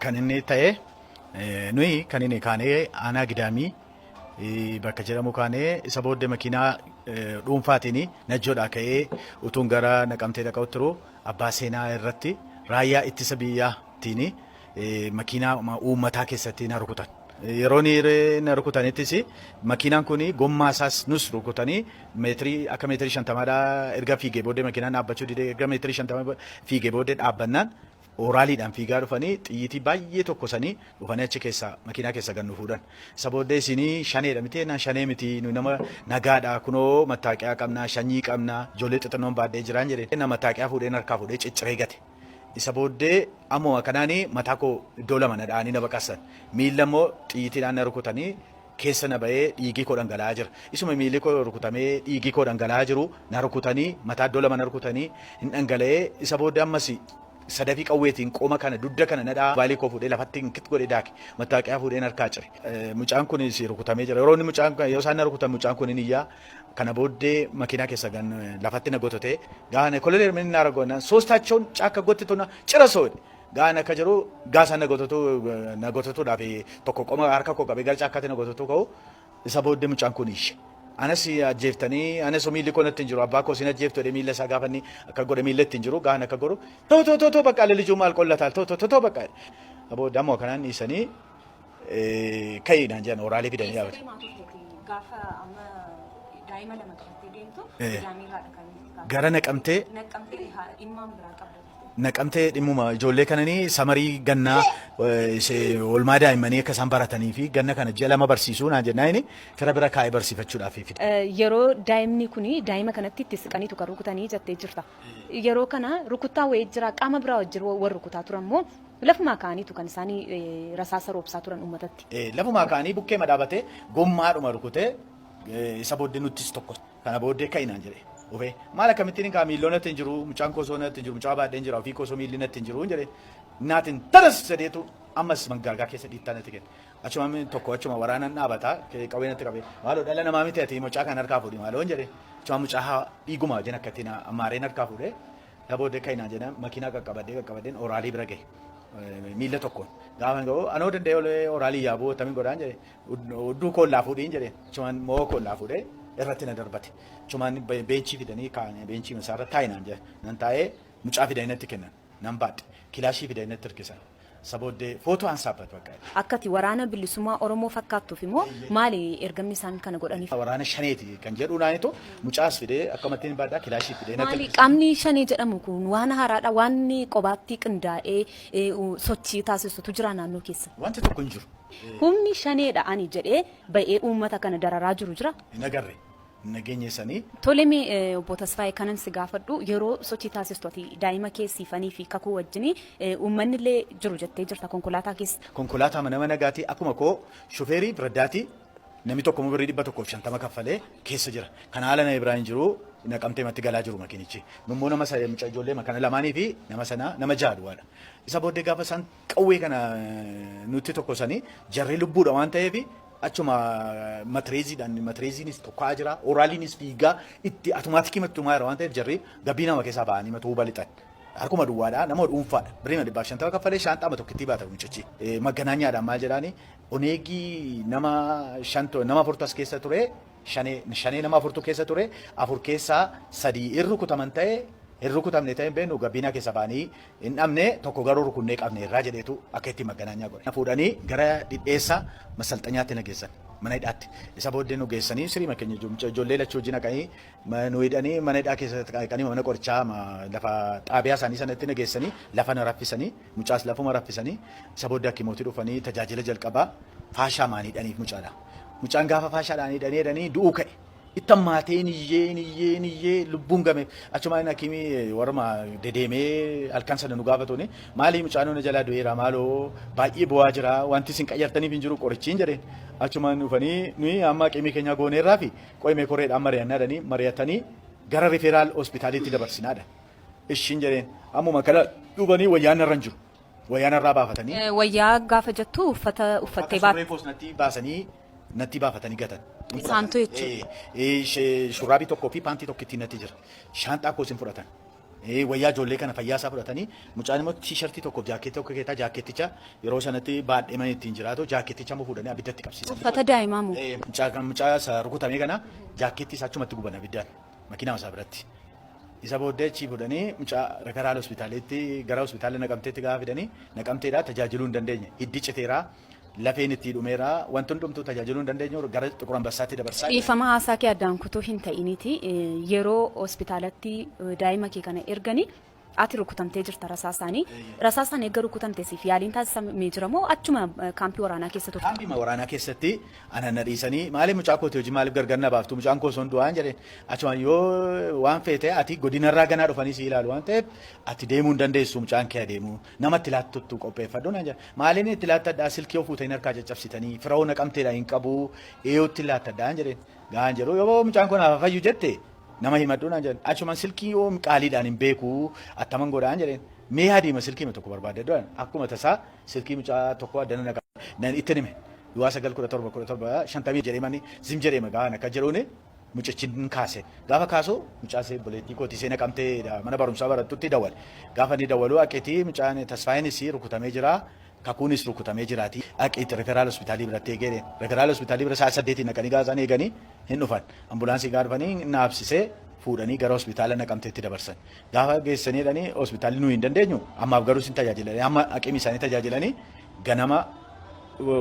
kan inni ta'e nuyi kan inni kaanee aanaa gidaamii bakka jedhamu kaanee isa booddee makiinaa dhuunfaatiin najjoodhaa ka'ee utuun gara naqamtee dhaqa'u turu abbaa seenaa irratti raayyaa ittisa biyyaatiin makiinaa uummataa keessatti na rukutan. Yeroo na rukutanittis makiinaan kun gommaa isaas nus rukutanii akka meetirii 50 erga fiigee booddee makiinaan dhaabbachuu didee erga meetirii 50 fiigee booddee dhaabbannaan oraaliidhaan fiigaa dhufanii xiyyitii baay'ee tokkosanii dhufanii achi keessa makiinaa keessa gannu fuudhan. Isa booddee isinii shaneedha miti shanee miti nu nama nagaadha kunoo mattaaqiyaa qabna shanyii qabna ijoollee xixinnoon baadhee jiraan jedhee nama mattaaqiyaa fuudhee harkaa fuudhee cicciree gate. Isa booddee ammoo kanaani mataa koo iddoo lama na dha'anii na baqassan miilla immoo xiyyiitiidhaan na rukutanii keessa na ba'ee dhiigii koo dhangala'aa jira. Isuma miilli koo rukutamee dhiigii koo dhangala'aa jiru na rukutanii mataa iddoo lama na rukutanii hin dhangala'ee isa booddee ammas sadafii qawweetiin qooma kana dudda kana nadhaa baalii koo fuudhee lafatti hinkit godhe daake mattaaqiyaa fuudheen harkaa cire. Mucaan kun rukutamee jira. Yeroo inni mucaan yoo isaan na rukutan mucaan kun hin iyyaa kana booddee makiinaa keessa gan lafatti na gotote gaana kolelee min na ragona sostaቸውን ጫካ ጎትቶና ጭረሰው gaana akka jiru gaasa na gototu dhaafe tokko qoma harka koo qabee gara caakkaatti na gototu ka'u isa booddee mucaan kun ishe. Anas ajjeeftanii anas miilli koo natti hin jiru abbaa koo sin ajjeeftu jedhee miilla isaa gaafanni akka godhe miilla itti hin jiru gaana akka godhu too bakka lelijuu maal qollataal too bakka booddee ammoo kanaan dhiisanii ka'iidhaan jedhan oraalee fidanii yaabate. Gara naqamtee dhimmuma ijoollee kananii samarii gannaa oolmaa daa'immanii akka isaan baratanii fi ganna kana ji'a lama barsiisuu naan jennaan fira bira kaa'ee barsiifachuudhaaf fide. Yeroo daa'imni kuni daa'ima kanatti itti siqaniitu kan rukutanii jettee jirta. Yeroo kana rukuttaa wayii jira qaama biraa wajjin warra rukutaa turan immoo lafumaa kaaniitu kan isaanii rasaasa roobsaa turan uummatatti. Lafumaa kaanii bukkee madaabatee gommaadhuma rukutee isa booddee nuttis tokko kana booddee ka'inaan jedhee. Ufee maal akkamittiin kaa miilloon natti hin jiru mucaan kosoo natti hin jiru mucaa baadheen jira ofii kosoo miilli natti hin jiru jedhee naatiin taras sadeetu ammas mangalgaa keessa dhiittaa natti kenna. Achuma tokko achuma waraanaan dhaabataa qawwee natti qabee maaloo dhala namaa miti ati mucaa kan harkaa fuudhi maaloo jedhee achuma mucaa dhiiguma jen akkattiin ammaareen harkaa fuudhee booddee ka'inaan jedhan makiinaa qaqqabadeen oraalii bira gahe. Miilla tokkoon gaafa ga'u anoo danda'ee oraalii yaabuu tamiin godhaan jedhee udduu kollaa fuudhiin jedhee achumaan moo kollaa fuudhee irratti na darbate. Cumaan beenchii fidanii kaa'anii beenchii masaarra taa'inaan jedhe nan taa'ee mucaa fidanii natti kennan nan baadhe kilaashii fidanii natti hirkisan. Sabooddee footoo ansaabbatu bakka. Akkati waraana bilisummaa Oromoo fakkaattuuf immoo maali ergamni isaan kana godhaniif? Waraana shaneeti kan jedhu naanitu mucaas fidee akkamattiin baadhaa kilaashii fidee natti. Maali qaamni shanee jedhamu kun waan haaraadha waan qobaatti qindaa'ee sochii taasisutu jira naannoo keessa. Wanti tokko hin jiru. Humni shaneedha ani jedhee ba'ee uummata kana dararaa jiru jira. Hin agarre. Nageenya sanii. Tolemee obbo Tasfaayee kanan si gaafadhu yeroo sochii taasistu ati daa'ima keessiifanii fi kakuu wajjin uummanni illee jiru jettee jirta konkolaataa keessa. Konkolaataa nama nagaatii akkuma koo shufeerii biradaatii namni tokko birrii 150 kaffalee keessa jira. Kana haala na Ibrahim jiru naqamtee matti galaa jiru makiinichi. Mummoo nama mucaa ijoollee makana lamaanii fi nama sana nama jaadu waadha. Isa booddee gaafa isaan qawwee kana nutti tokko sanii jarri lubbuudha waan ta'eef achuma matreeziinis tokkaa jira oraaliinis fiigaa itti atumaatikii mattumaa jira waan ta'eef jarri gabbii nama keessaa ba'anii matuu balixan harkuma duwwaadhaa nama dhuunfaadha birrii 150 kaffalee shaanxaa tokkittii baata mucichi maganaanyaadhaan maal jedhaani oneegii nama 40 keessa ture shanee nama 4 keessa ture 4 keessaa 3 irra kutaman ta'e irra kutamne ta'e beenu gabbinaa keessa ba'anii hin dhabne tokko garuu rukunnee qabne irraa jedheetu akka itti maganaanyaa godhe. Fuudhanii gara dhidheessa masalxanyaatti na geessan mana hidhaatti. Isa booddee nu geessanii sirrii keenya ijoollee lachuu wajjin haqanii nu hidhanii mana hidhaa keessatti haqanii mana qorichaa lafa xaabiyaa isaanii sanatti na geessanii lafa na raffisanii mucaas lafuma raffisanii isa booddee hakiimootii dhufanii tajaajila jalqabaa faashaa maanii hidhaniif mucaadha. Mucaan gaafa faashaadhaan hidhanii du'uu ka'e. Ittan maateen iyyee lubbuun game achumaan hakimii warma dedeemee halkan sana nu gaafatuuni maalii mucaan na jalaa du'eera maaloo baay'ee bu'aa jira wanti isin qayyartaniif hin jiru qorichiin jedheen achumaan dhufanii nuyi amma hakimii keenya gooneerraa fi qoyimee koreedhaan mari'atanii gara riferaal hospitaaliitti dabarsinaadha. Ishiin jedheen ammuma kana dhufanii wayyaan irra hin jiru wayyaan irraa baafatanii. Wayyaa gaafa jettu uffattee baasanii natti baafatanii gatan. Isaantu jechuudha. Shurraabii tokkoo fi paantii tokko ittiin natti jira. Shaanxaa koo isin fudhatan. Wayyaa ijoollee kana fayyaasaa fudhatanii mucaan immoo tiishartii tokkoof jaakkeetti tokko keetaa jaakkeetticha yeroo sanatti baadhimanii ittiin jiraatu jaakkeetticha immoo fuudhanii abiddatti qabsiisan. Uffata daa'imaa moo? Mucaa isa rukutamee kana jaakkeetti isaa achumatti guban abiddaan makiinaa isaa biratti. Isa booddee achii fuudhanii mucaa referal hospitaalitti gara hospitaala Naqamteetti gaafa fidanii Naqamteedhaa tajaajiluu hin dandeenye hiddi citeeraa lafeen itti dhumeera wanti hundumtuu tajaajiluu hin dandeenye gara Xuqur Ambassaatti dabarsaa. Dhiifama haasaa kee addaan kutuu hin ta'iniiti yeroo hospitaalatti daa'ima kee kana erganii ati rukutamtee jirta rasaasaanii. Rasaasaan eegga rukutamtee siif yaaliin taasifamee jira moo achuma kaampii waraanaa keessa turte? Kaampii waraanaa keessatti ana na dhiisanii maaliif mucaa kooti hojii maaliif gargar na baaftu mucaan koo son du'aan jedheen achuma yoo waan feete ati godinarraa ganaa dhufanii si ilaalu waan ta'eef ati deemuu hin dandeessu mucaan kee adeemu namatti laattuttu qopheeffadhu naan jedhe maaliin itti laattadhaa silkii of fuutanii harkaa caccabsitanii firoo Naqamteedhaa hin qabu eeyootti laattadhaan jedheen gaan jedhu yoo mucaan kun hafa fayyu jette nama himadhu naan jedhen achuman silkii yoo qaaliidhaan hin beeku attaman godhaan jedheen mee haadiima silkii ma tokko barbaadde akkuma tasaa silkii mucaa tokko addana naqa itti nime duwwaa 917 shantamii jedhemani zim jedhema gaan akka jedhuuni mucichin kaase gaafa kaasu mucaa see boleettii kooti see Naqamtee mana barumsaa barattutti dawwale gaafa ni dawwalu aqeetii mucaan Tasfaayinis rukutamee jira kakuunis rukutamee jiraati aqeetii referal hospitaalii biratti eegee referal hospitaalii bira sa'a 8 naqanii gaazaan eeganii hin dhufan ambulaansii gaafanii naabsisee fuudhanii gara hospitaala Naqamteetti dabarsan gaafa geessaniidhanii hospitaalli nuyi hin dandeenyu ammaaf garuu sin tajaajilanii amma aqeemii isaanii tajaajilanii ganama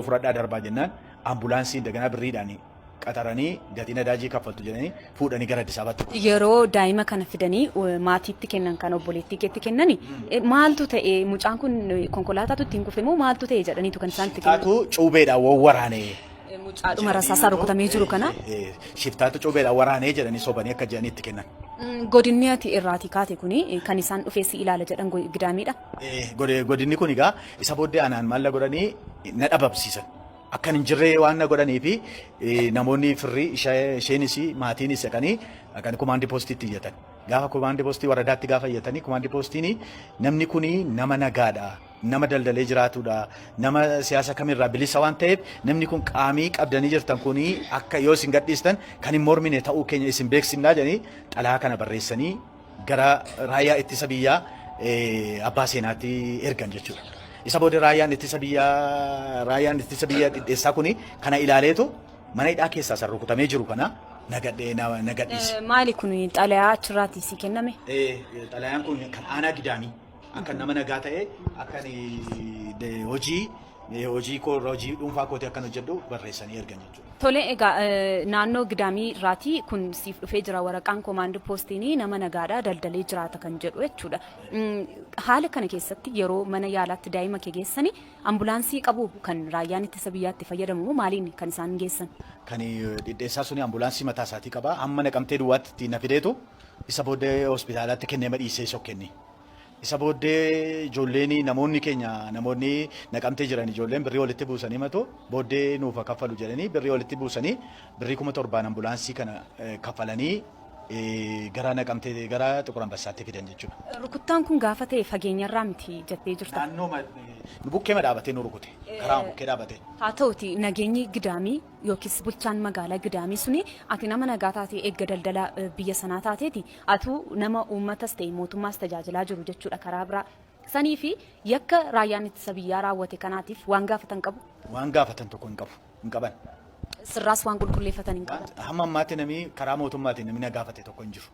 fudhadhaa darbaa jennaan ambulaansii daganaa birriidhaanii qataranii gatii nadaajii kaffaltu jedhanii fuudhanii gara Addis Ababaatti. Yeroo daa'ima kana fidanii maatiitti kennan kan obboleettii keetti kennani maaltu ta'e mucaan kun konkolaataatu ittiin kufe moo maaltu ta'e jedhaniitu kan isaan itti kennan? Shiftaatu cuubeedhaan waraanee. Mucaadhuma rasaasaa rukutamee jiru kana. Shiftaatu cuubeedhaan waraanee jedhanii sobanii akka jedhanii itti kennan. Godinni ati irraati kaate kuni kan isaan dhufeessi ilaala jedhan gidaamiidha. Godinni kun egaa isa booddee anaan maalla godhanii na dhabamsiisan. Akkan hin jirree waan na godhanii fi namoonni firrii isheenis maatiinis dhaqanii kan kumaandii poostiitti iyyatan. Gaafa kumaandii poostii waradaatti gaafa iyyatanii kumaandii poostiin namni kuni nama nagaadha. Nama daldalee jiraatudha. Nama siyaasa kamirraa bilisa waan ta'eef namni kun qaamii qabdanii jirtan kuni akka yoo isin gadhiistan kan hin mormine ta'uu keenya isin beeksisnaa jedhanii xalaa kana barreessanii gara raayyaa ittisa biyyaa abbaa seenaatti ergan jechuudha. Isa booda raayyaan ittisa biyyaa dhidheessaa kuni kana ilaaleetu mana hidhaa keessaa san rukutamee jiru kana nagadhiise. Maali kun xalayaa achirraati si kenname? Xalayaan kun kan aanaa gidaamii akka nama nagaa ta'e akka hojii dhuunfaa kooti akkan hojjedhu barreessanii ergan jechuudha. Tole egaa naannoo gidaamii irraati kun siif dhufee jira waraqaan koomaandii poostii nama nagaadhaa daldalee jiraata kan jedhu jechuudha. Haala kana keessatti yeroo mana yaalaatti daa'ima kee geessanii ambulaansii qabu kan raayyaan ittisa biyyaatti fayyadamu maaliin kan isaan geessan? Kan dhidheessaa suni ambulaansii mataa isaatii qaba amma Naqamtee duwwaatti ittiin na fideetu isa booddee hospitaalaatti kennee madhiisee sokkenni. Isa booddee ijoolleen namoonni keenya namoonni Naqamtee jiran ijoolleen birrii walitti buusanii matu booddee nuuf kaffalu jedhanii birrii walitti buusanii birrii 7,000 ambulaansii kana kaffalanii gara Naqamtee gara Xuqur Ambassaatti fidan jechuudha. Rukuttaan kun gaafa ta'e fageenyarraa miti jettee jirta. Naannoo bukkee dhaabatee nu rukute karaa bukkee dhaabatee. Haa ta'uti nageenyi gidaamii yookiis bulchaan magaalaa gidaamii suni ati nama nagaa taatee eegga daldala biyya sanaa taateeti atu nama uummatas ta'e mootummaas tajaajilaa jiru jechuudha karaa biraa. Sanii fi yakka raayyaan ittisa biyyaa raawwate kanaatiif waan gaafatan qabu? Waan gaafatan tokko hin qaban. Sirraas waan qulqulleeffatan hin qaban? Hamma ammaatti namni karaa mootummaatiin namni na gaafate tokko hin jiru.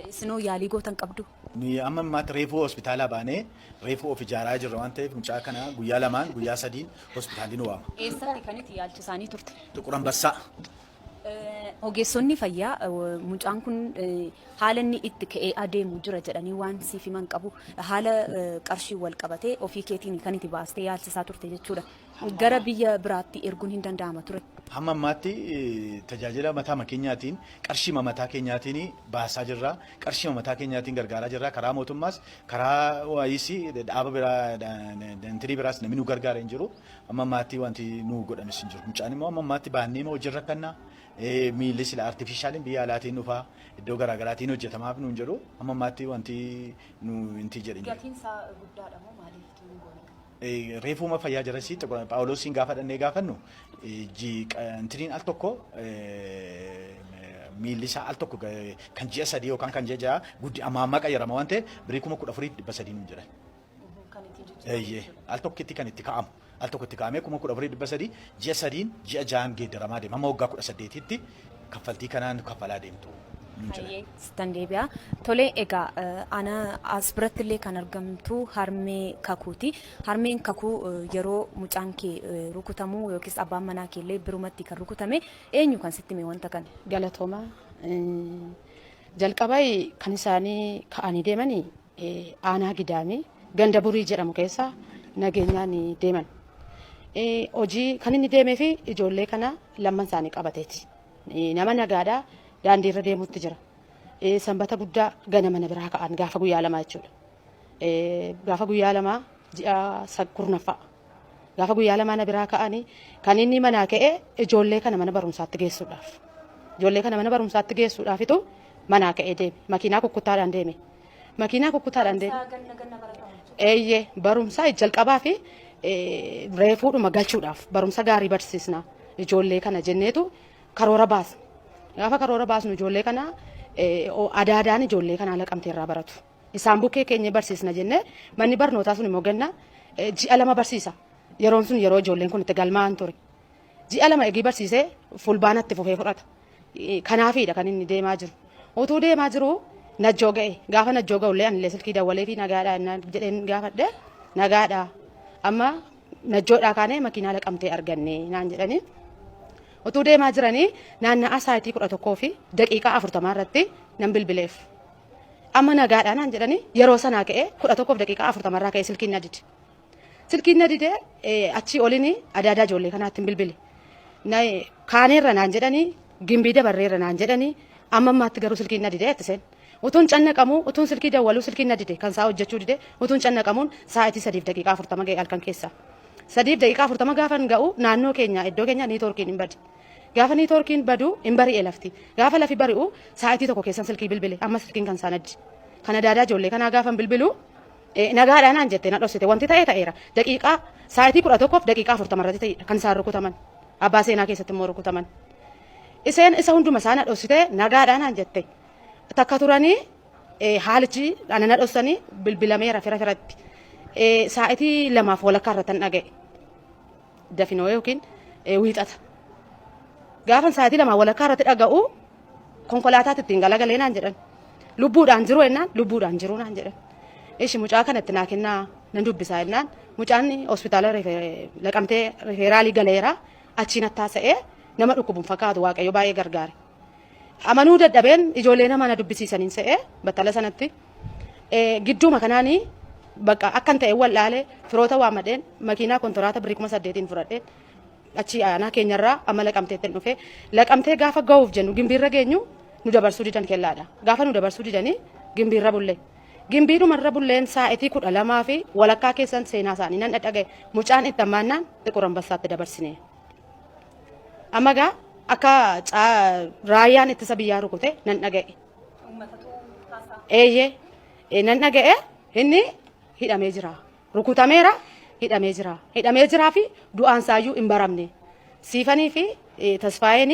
Isinoo yaalii gootan qabdu? Amma ammaatti reefuu hospitaalaa baanee reefuu of ijaaraa jirra waan ta'eef mucaa kana guyyaa 2 guyyaa 3 hospitaalli nu waama. Eessatti kan itti yaalchisaanii turte? Xuqur Ambassaa. Ogeessonni fayyaa mucaan kun haala inni itti ka'ee adeemu jira jedhanii waan siif himan qabu haala qarshii wal qabatee ofii keetiin kan itti baastee yaalchisaa turte jechuudha. Gara biyya biraatti erguun hin danda'ama ture. Hamma ammaatti tajaajila mataa keenyaatiin qarshii mataa keenyaatiin baasaa jirra. Qarshii mataa keenyaatiin gargaaraa jirra. Karaa mootummaas karaa waayis dhaaba biraa dantirii biraas namni nu gargaara hin jiru. Amma ammaatti wanti nu godhames hin jiru. Mucaan immoo amma ammaatti baannee hojiirra kannaa. Miilli sila artifishaaliin biyya alaatiin dhufaa iddoo garaagaraatiin hojjetamaaf nuun jedhu amma ammaatti wanti nu inti jedhin. Gatiin isaa guddaadha moo maaliif tuni goone? Reefuma fayyaa jirasi Paawuloosiin gaafa dhannee gaafannu intiniin al tokko miilli isaa al tokko kan ji'a sadii yookaan kan ji'a ja'a guddi amma qayyarama waan ta'eef birii 14,300 nu jedhan. Eeyyee al tokkotti kan itti ka'amu. Al tokkotti ka'amee 14,300 ji'a sadiin ji'a ja'an geeddaramaa deema. Amma waggaa 18tti kaffaltii kanaan kaffalaa deemtu. Stan deebi'a. Tole egaa ana as biratti illee kan argamtu harmee kakuuti. Harmeen kakuu yeroo mucaan kee rukutamuu yookiis abbaan manaa kee illee birumatti kan rukutame eenyu kan sitti mee wanta kana? Galatooma jalqabaa kan isaanii ka'anii deemanii aanaa gidaamii ganda burii jedhamu keessa nageenyaan deeman. Hojii kan inni deemee fi ijoollee kana lamman isaanii qabateeti. Nama nagaadhaa daandii irra deemutti jira. Sanbata guddaa gana mana biraa ka'an gaafa guyyaa lamaa jechuudha. Gaafa guyyaa lamaa ji'a kurnaffaa. Gaafa guyyaa lamaa na biraa ka'anii kan inni manaa ka'ee ijoollee kana mana barumsaatti geessuudhaaf. Ijoollee kana mana barumsaatti geessuudhaafitu manaa ka'ee deeme. Makiinaa kukkuttaadhaan deeme. Makiinaa kukkuttaadhaan deeme. Eeyyee barumsaa jalqabaa fi reefuudhuma galchuudhaaf barumsa gaarii barsiisna ijoollee kana jenneetu karoora baasna. Gaafa karoora baasnu ijoollee kana adaadaan ijoollee kana laqamtee irraa baratu. Isaan bukkee keenya barsiisna jennee manni barnootaa sun immoo ganna ji'a lama barsiisa. Yeroon sun yeroo ijoolleen kun itti galmaa'an ture. Ji'a lama eegii barsiisee fulbaanatti fufee fudhata. Kanaafidha kan inni deemaa jiru. Utuu deemaa jiru najjoo ga'e. Gaafa najjoo ga'ullee anillee silkii dawwalee fi nagaadhaa jedheen gaafadhe nagaadhaa. Amma najjoodhaa kaanee makiinaa laqamtee arganne naan jedhanii. Utuu deemaa jiranii naanna'aa sa'aatii 11 fi daqiiqaa 40 irratti nan bilbileef. Amma nagaadhaa naan jedhanii yeroo sanaa ka'ee 11 fi daqiiqaa 40 irraa ka'ee silkiin na dide. Silkiin na dide achii olini adaadaa ijoollee kanaatti bilbile. Kaaneerra naan jedhanii gimbii dabarreerra naan jedhanii amma ammaatti garuu silkiin na dide ittiseen. Utuun cannaqamu utuun silkii dawwaluu silkiin na dide kan isaa hojjechuu dide utuun cannaqamuun sa'aatii 3 fi daqiiqaa 40 ga'e halkan keessa. 3 fi daqiiqaa 40 gaafan ga'u naannoo keenya iddoo keenya niitoorkiin hin bade. Gaafa niitoorkiin badu hin bari'e lafti. Gaafa lafi bari'u sa'aatii tokko keessan silkii bilbile amma silkiin kan isaa naddi. Kana daadaa ijoollee kanaa gaafan bilbilu nagaadhaa naan jettee na dhoksite wanti ta'e ta'eera. Daqiiqaa sa'aatii 11 fi daqiiqaa 40 irratti ta'edha kan isaan rukutaman. Abbaa seenaa keessatti immoo rukutaman. Iseen isa hunduma isaa na dhoksite nagaadhaa naan jette. Takka turanii haalichi ana na dhoksanii bilbilameera fira firatti. Sa'aatii 2 walakkaa irratti hin dhaga'e. Dafinoo yookiin wiixata. Gaafa sa'aatii 2 walakkaa irratti dhaga'u konkolaataatti ittiin galagalee naan jedhan. Lubbuudhaan jiru ennaan lubbuudhaan jiru naan jedhan. Ishi mucaa kanatti naa kennaa nan dubbisaa ennaan mucaan hospitaala laqamtee rifeeraalii galeera achiin attaasa'ee nama dhukkubuun fakkaatu waaqayyo baay'ee gargaare. Amanuu dadhabeen ijoollee nama na dubbisiisaniin se'ee battala sanatti gidduuma kanaanii bakka akkan ta'e wallaalee firoota waamadheen makiinaa kontiraata birrii 8,000 fudhadheen achi aanaa keenyarraa amma laqamteetti dhufee laqamtee gaafa ga'uuf jennu gimbiirra geenyu nu dabarsuu didan kellaadha. Gaafa nu dabarsuu didanii gimbiirra bullee. Gimbiidhumarra bulleen sa'aatii 12 fi walakkaa keessan seenaa isaanii nan dhaga'e mucaan itti ammaannaan xiqqoo Ambassaatti dabarsine. Amma gaa akka raayyaan ittisa biyyaa rukute nan dhaga'e. Eeyyee nan dhaga'e inni hidhamee jira. Rukutameera hidhamee jira. Hidhamee jiraa fi du'aan saayyuu hin baramne. Siifanii fi tasfaayeen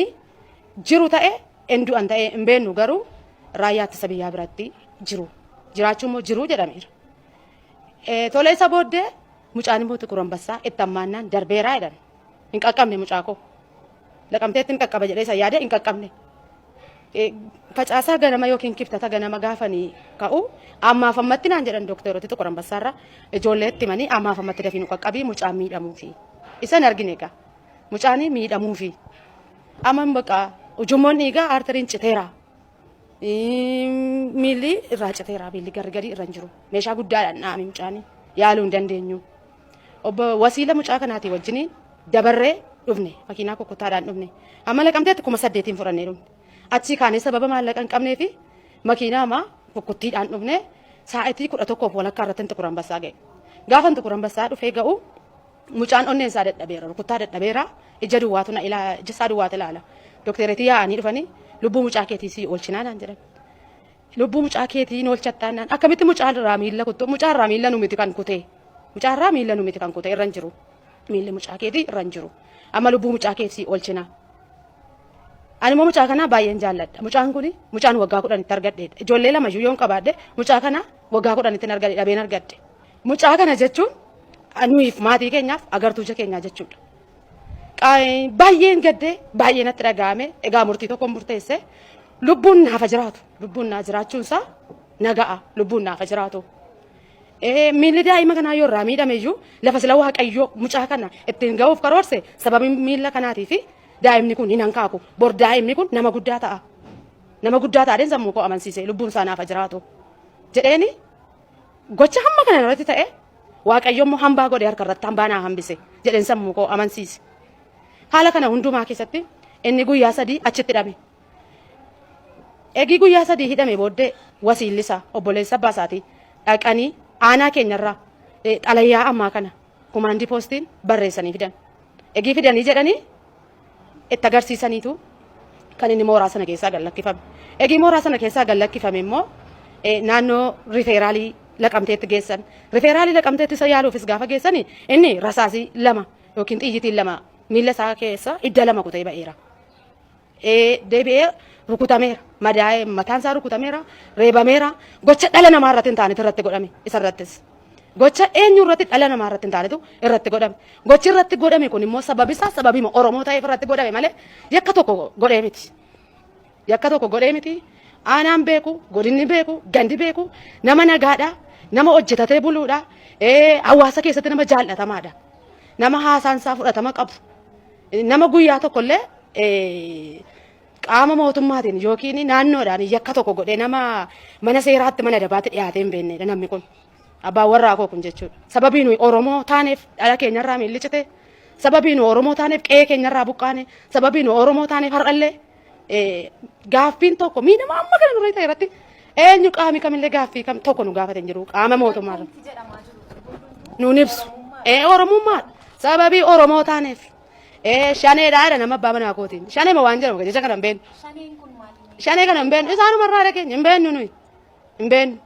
jiru ta'e hin du'an ta'e hin beennu garuu raayyaa ittisa biyyaa biratti jiru. Jiraachuun immoo jiru jedhameera. Tola isa booddee mucaan immoo xiqqoo Ambassaa itti ammaannaan darbeeraa jedhan. Hin qaqqabne mucaa koo. Laqamteetti hin qaqqaba jedhee isa yaade hin qaqqabne. Facaasaa ganama yookiin kiftata ganama gaafanii ka'u ammaaf ammatti naan jedhan dookterooti xiqqoo Ambassaarra ijoolleetti himanii ammaaf ammatti dafii nu qaqqabii mucaan miidhamuufi. Isan argine egaa mucaan miidhamuufi. Amma bakka ujummoon dhiigaa aartariin citeera. Miilli irraa citeera miilli gargari irra hin jiru. Meeshaa guddaadhaan dhaame mucaan yaaluu hin dandeenyu. Obbo Wasiila mucaa kanaatii wajjin dabarree dhufne makiinaa kukkuttaadhaan dhufne. Amma laqamteetti 8,000 fudhannee dhufne. Achi kaanee sababa maallaqa hin qabnee fi makiinaa amma kukkuttiidhaan dhufne sa'aatii 11 walakkaa irratti xiqqoo Ambassaa ga'e. Gaafa xiqqoo Ambassaa dhufee ga'u mucaan onneen isaa dadhabeera rukuttaa dadhabeera ija duwwaatu na ilaala ija isaa duwwaatu ilaala. Dooktereetii yaa'anii dhufanii lubbuu mucaa keetii si oolchinaa naan jedhan. Lubbuu mucaa keetii ni oolchattaan naan akkamitti mucaan irraa miilla kuttu mucaan irraa miilla nu miti kan kutee mucaan irraa miilla nu miti kan kutee irra hin jiru miilli mucaa keetii irra hin jiru amma lubbuu mucaa keetii oolchinaa. Ani immoo mucaa kana baay'een jaalladha. Mucaan kuni mucaan waggaa 10 argadheedha. Ijoollee lama iyyuu yoon qabaadhe mucaa kana waggaa 10 argadhe dhabeen argadhe. Mucaa kana jechuun nuyiif maatii keenyaaf agartuu ija keenyaa jechuudha. Baay'een gaddee baay'een natti dhaga'ame egaa murtii tokko murteesse lubbuun naafa jiraatu lubbuun naa jiraachuun isaa naga'a lubbuun naafa jiraatu. Miilli daa'ima kanaa yoo irraa miidhame iyyuu lafa sila waaqayyoo mucaa kana ittiin ga'uuf karoorse sababii miilla kanaatii fi daa'imni kun hin hankaaku bor daa'imni kun nama guddaa ta'a. Nama guddaa ta'een sammuu koo amansiise lubbuun isaa naafa jiraatu jedheeni gocha hamma kana irratti ta'e waaqayyo immoo hambaa godhee harka irratti hambaa naa hambise jedheen sammuu koo amansiise. Haala kana hundumaa keessatti inni guyyaa 3 achitti hidhame. Eegi guyyaa 3 hidhame booddee wasiillisaa obboleessa abbaa isaatii dhaqanii aanaa keenyarraa xalayyaa ammaa kana kumaandii poostiin barreessanii fidan. Eegi fidanii jedhanii itti agarsiisaniitu kan inni mooraa sana keessaa gallakkifame. Eegi mooraa sana keessaa gallakkifame immoo naannoo rifeeraalii laqamteetti geessan. Rifeeraalii laqamteetti isa yaaluufis gaafa geessani inni rasaasii 2 yookiin xiyyitiin 2 miilla isaa keessa idda 2 kutee ba'eera. Deebi'ee rukutameera. Madaa'ee mataan isaa rukutameera. Reebameera. Gocha dhala namaa irratti hin taanetu irratti godhame isa irrattis. Gocha eenyu irratti dhala namaa irratti hin taanetu irratti godhame. Gochi irratti godhame kun immoo sababisaa sababima Oromoo ta'eef irratti godhame malee yakka tokko godhee miti. Yakka tokko godhee miti. Aanaan beeku, godinni beeku, gandi beeku, nama nagaadha, nama hojjetatee buluudha. Hawaasa keessatti nama jaallatamaadha. Nama haasaan isaa fudhatama qabu. Nama guyyaa tokkollee qaama mootummaatiin yookiin naannoodhaan yakka tokko godhee nama mana seeraatti mana dabaatti dhiyaatee hin beeknedha namni kun. Abbaan warraa koo kun jechuudha. Sababii nuyi Oromoo taaneef dhala keenyarraa miillicite, sababii nuyi Oromoo taaneef qe'ee keenyarraa buqqaane, sababii nuyi Oromoo taaneef har'allee gaaffiin tokko miidhama amma kana nurra ta'e irratti eenyu qaami kamillee gaaffii kam tokko nu gaafate hin jiru qaama mootummaa irratti. Nuun ibsu. Oromummaadha. Sababii Oromoo taaneef. Shaneedhaadha nama abbaa manaa kootiin. Shanee ma waan jedhamu jecha kana hin beeknu. Shanee kana hin beeknu. Isaanuma irraa dhageenya hin beeknu nuyi. Hin beeknu.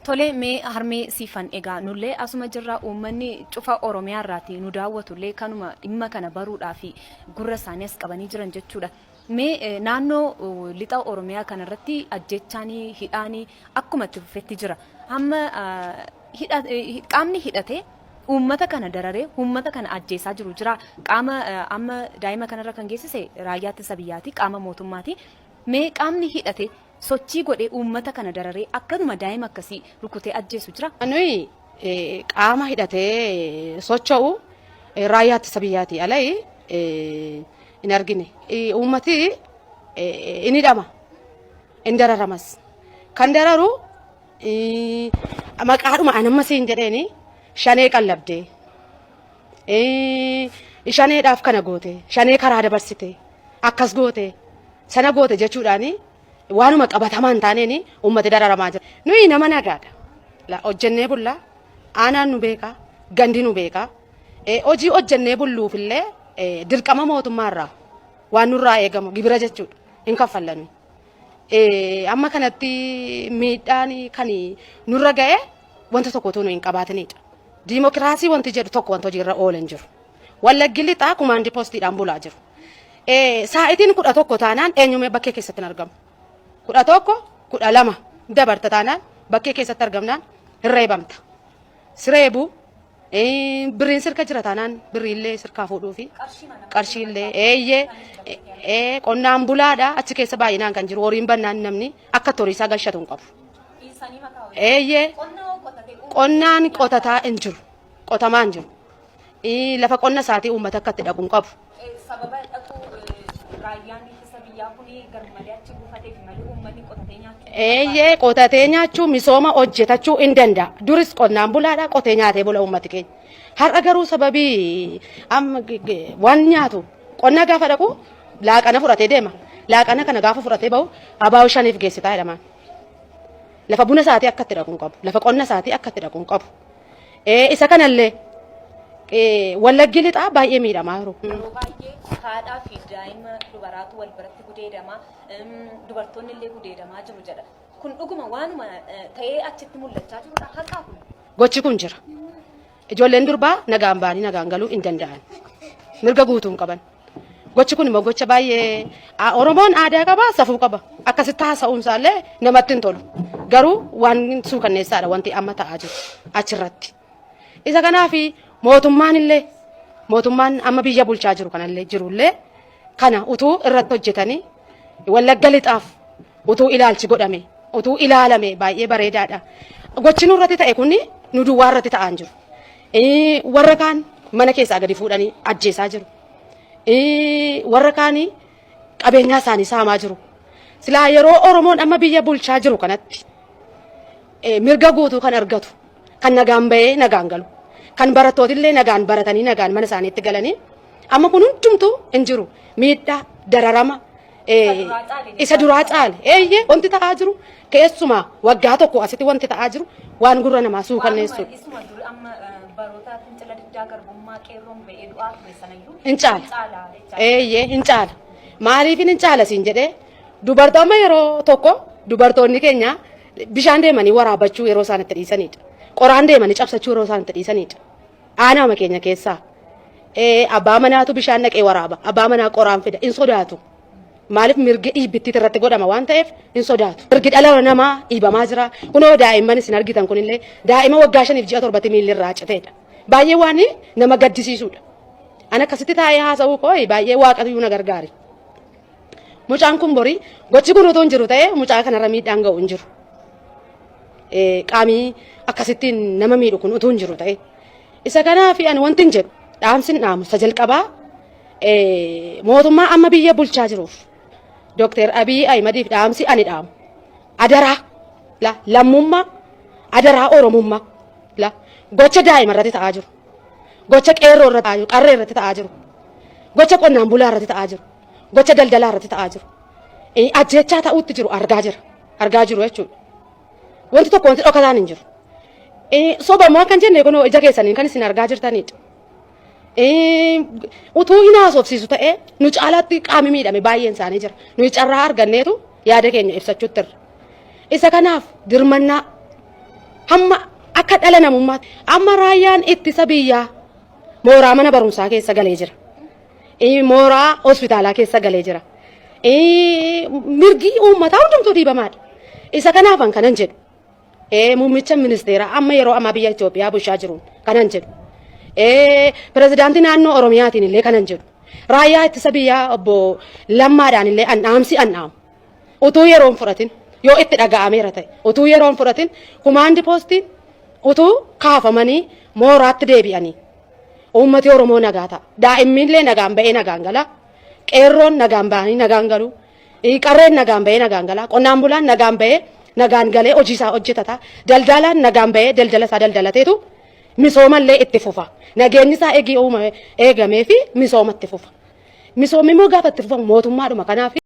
Tole mee harmee siifan egaa nullee asuma jirraa uummanni cufa Oromiyaa irraati nu daawwatullee kanuma dhimma kana baruudhaa fi gurra isaanii as qabanii jiran jechuudha. Mee naannoo lixa Oromiyaa kanarratti ajjechaanii hidhaanii akkuma itti fufetti jira. Hamma qaamni hidhatee uummata kana dararee uummata kana ajjeesaa jiru jira. Qaama amma daa'ima kanarra kan geessise raayyaa ittisa biyyaati qaama mootummaati. Mee qaamni hidhatee sochii godhee uummata kana dararee akkasuma daa'ima akkasii rukutee ajjeesu jira. Nuyi qaama hidhatee socho'u raayyaa ittisa biyyaati alai hin argine. Uummati in hidhama in dararamas. Kan dararu maqaadhuma anammas hin jedheeni shanee qallabdee shaneedhaaf kana goote shanee karaa dabarsite akkas goote sana goote jechuudhaani waanuma qabatamaa hin taaneeni uummati dararamaa jira. Nuyi nama nagaadha. Hojjennee bullaa aanaan nu beekaa gandi nu beekaa hojii hojjennee bulluufillee dirqama mootummaarraa waan nurraa eegamu gibira jechuudha hin kaffallannu. Amma kanatti miidhaan kan nurra ga'e wanta tokkotu nu hin qabaatinidha. Diimokiraasii wanti jedhu tokko wanta hojiirra oolan jiru. Wallaggi lixaa kumaandii poostiidhaan bulaa jiru. Saa'itiin 11 taanaan eenyumee bakkee keessatti hin argamu. 11 12 dabarta taanaan bakkee keessatti argamnaan hin reebamta. Sireebuu birriin sirka jira taanaan birriillee sirkaa fuudhuu fi qarshiillee eeyyee qonnaan bulaadha achi keessa baay'inaan kan jiru horiin bannaan namni akka toriisaa gashatu hin qabu. Eeyyee qonnaan qotataa hin jiru qotamaa hin jiru. Lafa qonna isaatii uummata akka itti dhaqu hin qabu. Sababa dhaquu raayyaan ittisa biyyaa kuni garmalee achi buufatee fi malee uummanni qotatee nyaachuu. Eeyyee qotatee nyaachuu misooma hojjetachuu hin danda'a. Duris qonnaan bulaadha qotee nyaatee bula uummati keenya. Har'a garuu sababii waan nyaatu qonna gaafa dhaqu laaqana fudhatee deema. Laaqana kana gaafa fudhatee bahu abaa'u shaniif geessitaa jedhamaan. Lafa buna isaatii akka itti dhaqu hin qabu. Lafa qonna isaatii akka itti dhaqu hin qabu. Isa kanallee wallaggi lixaa baay'ee miidhamaa jiru. Yeroo baay'ee haadhaa fi daa'ima dubaraatu wal biratti gudeedama. Dubartoonni illee gudeedamaa jiru jedha. Kun dhuguma waanuma ta'ee achitti mul'achaa jirudha. Haqaa kun. Gochi kun jira. Ijoolleen durbaa nagaan ba'anii nagaan galuu hin danda'an. Mirga guutuu hin qaban. Gochi kun immoo gocha baay'ee Oromoon aadaa qaba, safuu qaba. Akkasitti haasa'uunsaallee namatti hin tolu. Garuu waan suukanneessaadha wanti amma ta'aa jiru achirratti. Isa kanaaf mootummaan amma biyya bulchaa jiru kanallee jirullee kana utuu irratti hojjetanii Wallagga lixaaf utuu ilaalchi godhame, utuu ilaalame baay'ee bareedaadha. Gochi nurratti ta'e kun nu duwwaa irratti ta'aa jiru. Warra kaan mana keessaa gadi fuudhanii ajjeesaa jiru. Warra kaanii qabeenyaa isaanii saamaa jiru. Silaa yeroo Oromoon amma biyya bulchaa jiru kanatti mirga guutuu kan argatu, kan nagaan bahee nagaan galu, kan barattootillee nagaan baratanii nagaan mana isaaniitti galanii amma kun hundumtuu hin jiru. Miidhaa, dararama isa duraa caale. Wanti ta'aa jiru keessumaa waggaa tokko asitti wanti ta'aa jiru waan gurra namaa suukanneessudha. Hin caala. Maaliif hin caala siin jedhee dubartoonni yeroo tokko dubartoonni keenya bishaan deemanii waraabachuu yeroo isaan itti dhiisanidha. Qoraan deemanii cabsachuu yeroo isaan itti dhiisanidha. Aanaa keenya keessaa abbaa manaatu bishaan dhaqee waraaba. Abbaa manaa qoraan fida. Hin sodaatu. Maaliif mirgi dhiibbitti irratti godhama waan ta'eef hin sodaatu. Mirgi dhala namaa dhiibamaa jira. Kunoo daa'imman isin argitan kunillee daa'ima waggaa 5 fi 7 miilli irraa citeedha. Baay'ee waan nama gaddisiisudha. Ana akkasitti taa'ee haasa'uu koo baay'ee Waaqayyo na gargaari. Mucaan kun borii gochi kun utuu hin jiru ta'ee mucaa kanarra miidhaan ga'u hin jiru. Qaamii akkasittiin nama miidhu kun utuu hin jiru ta'ee. Isa kanaaf ani wanti hin jedhu dhaamsin dhaamu isa jalqabaa mootummaa amma biyya bulchaa jiruuf Dr. Abiy Ahimadiif dhaamsi ani dhaamu. Adaraa lammummaa adaraa Oromummaa gocha daa'ima irratti ta'aa jiru. Gocha qeerroo irratti ta'aa jiru. Qarree irratti ta'aa jiru. Gocha qonnaan bulaa irratti ta'aa jiru. Gocha daldalaa irratti ta'aa jiru. Ajjechaa ta'uutti jiru argaa jiru jechuudha. Wanti tokko wanti dhokataan hin jiru. Sobamoo kan jenne kunoo ija keessaniin kan isin argaa jirtanidha. Utuu hin haasofsiisu ta'ee nu caalaatti qaami miidhame baay'een isaanii jira. Nu carraa arganneetu yaada keenya ibsachuutti irra. Isa kanaaf dirmannaa hamma akka dhala namummaatti amma raayyaan ittisa biyyaa mooraa mana barumsaa keessa galee jira. Mooraa hospitaalaa keessa galee jira. Mirgi uummataa hundumtuu dhiibamaadha. Isa kanaafan kanan jedhu. Muummicha ministeeraa amma yeroo ammaa biyya Itoophiyaa bulchaa jiruun kanan jedhu. Pirezidaantii naannoo Oromiyaatiin illee kanan jedhu. Raayyaa ittisa biyyaa obbo Lammaadhaan illee dhaamsi dhaamu. Utuu yeroon fudhatin yoo itti dhaga'ameera ta'e utuu yeroon fudhatin kumaandi poostiin utuu kaafamanii mooraatti deebi'anii uummati Oromoo nagaa ta'a. Daa'immiillee nagaan ba'ee nagaan gala. Qeerroon nagaan ba'anii nagaan galu. Qarreen nagaan ba'ee nagaan gala. Qonnaan bulaan nagaan ba'ee nagaan galee hojii isaa hojjetata. Daldalaan nagaan ba'ee daldala isaa daldalateetu misoomallee itti fufa. Nageenyi isaa eegamee fi misooma itti fufa. Misoomni immoo gaafa itti fufamu mootummaadhuma kanaaf